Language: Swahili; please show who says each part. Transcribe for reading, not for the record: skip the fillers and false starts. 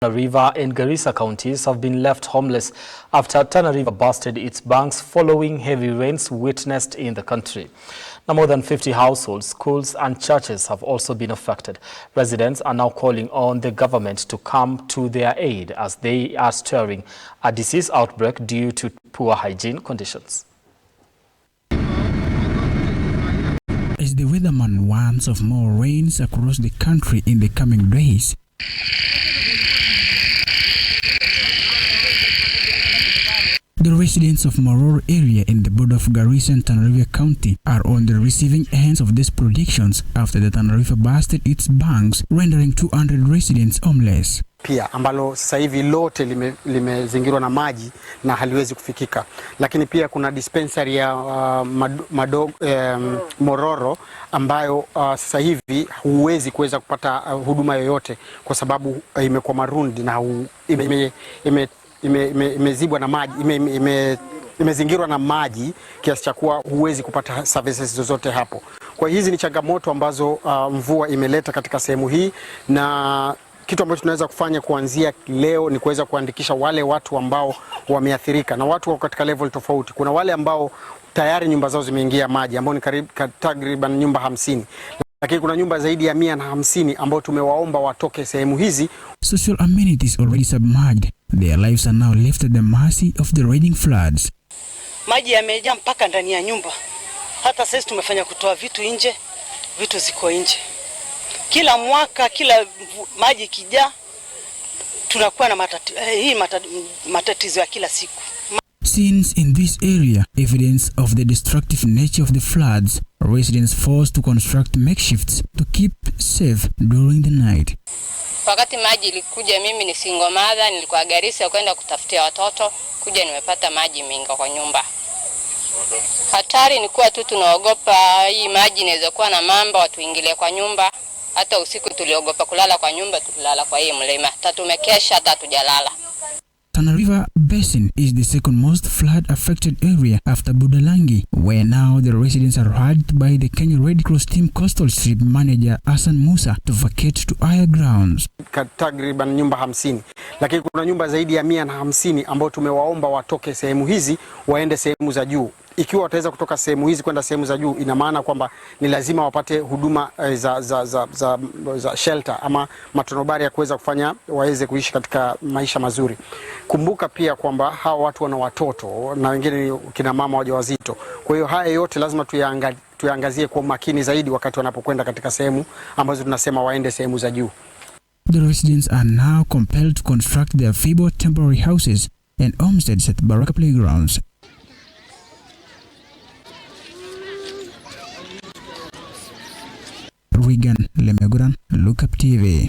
Speaker 1: Tana River in Garissa counties have been left homeless after Tana River busted its banks following heavy rains witnessed in the country. Now, more than 50 households, schools and churches have also been affected. Residents are now calling on the government to come to their aid as they are stirring a disease outbreak due to poor hygiene conditions.
Speaker 2: As the weatherman warns of more rains across the country in the coming days, the residents of Mororo area in the border of Garissa and Tana River County are on the receiving ends of these predictions after the Tana River busted its banks, rendering 200 residents homeless.
Speaker 3: Pia ambalo sasa hivi lote limezingirwa na maji na haliwezi kufikika, lakini pia kuna dispensary ya Mororo ambayo sasa hivi huwezi kuweza kupata huduma yoyote kwa sababu imekuwa marundi na imezibwa na maji, imezingirwa na maji kiasi cha kuwa huwezi kupata services zozote hapo. Kwa hizi ni changamoto ambazo mvua imeleta katika sehemu hii, na kitu ambacho tunaweza kufanya kuanzia leo ni kuweza kuandikisha wale watu ambao wameathirika, na watu wako katika level tofauti. Kuna wale ambao tayari nyumba zao zimeingia maji ambao ni takriban nyumba 50. Lakini kuna nyumba zaidi ya 150 ambao tumewaomba watoke sehemu hizi.
Speaker 2: Social amenities already submerged. Their lives are now left at the mercy of the raging floods.
Speaker 4: Maji yamejaa mpaka ndani ya nyumba. Hata sasa tumefanya kutoa vitu nje, vitu ziko nje. Kila mwaka, kila maji kijaa, tunakuwa na matatizo ya kila siku.
Speaker 2: Since in this area, evidence of the destructive nature of the floods, residents forced to construct makeshifts to keep safe during the night.
Speaker 5: Wakati maji ilikuja, mimi ni single mother, nilikuwa Garissa kwenda kutafutia watoto, kuja nimepata maji mingi kwa nyumba. Hatari ni kuwa tu tunaogopa hii maji inaweza kuwa na mamba watuingilie kwa nyumba. Hata usiku tuliogopa kulala kwa nyumba, tulala kwa hii mlima. Tumekesha hata tujalala.
Speaker 2: Tana River Basin is the second most flood-affected area after Budalangi, where now the residents are urged by the Kenya Red Cross Team Coastal Strip Manager Hassan Musa to vacate to higher grounds.
Speaker 3: Takriban nyumba 50, lakini kuna nyumba zaidi ya 150 ambao tumewaomba watoke sehemu hizi waende sehemu za juu. Ikiwa wataweza kutoka sehemu hizi kwenda sehemu za juu, ina maana kwamba ni lazima wapate huduma za shelter ama matonobari ya kuweza kufanya waweze kuishi katika maisha mazuri. Kumbuka pia kwamba hawa watu wana watoto na wengine ni kina mama wajawazito. Kwa hiyo haya yote lazima tuyaangazie kwa makini zaidi wakati wanapokwenda katika sehemu ambazo tunasema waende sehemu za juu.
Speaker 2: The residents are now compelled to construct their feeble temporary houses and homesteads at Baraka playgrounds. Regan Lemeguran, Look Up TV.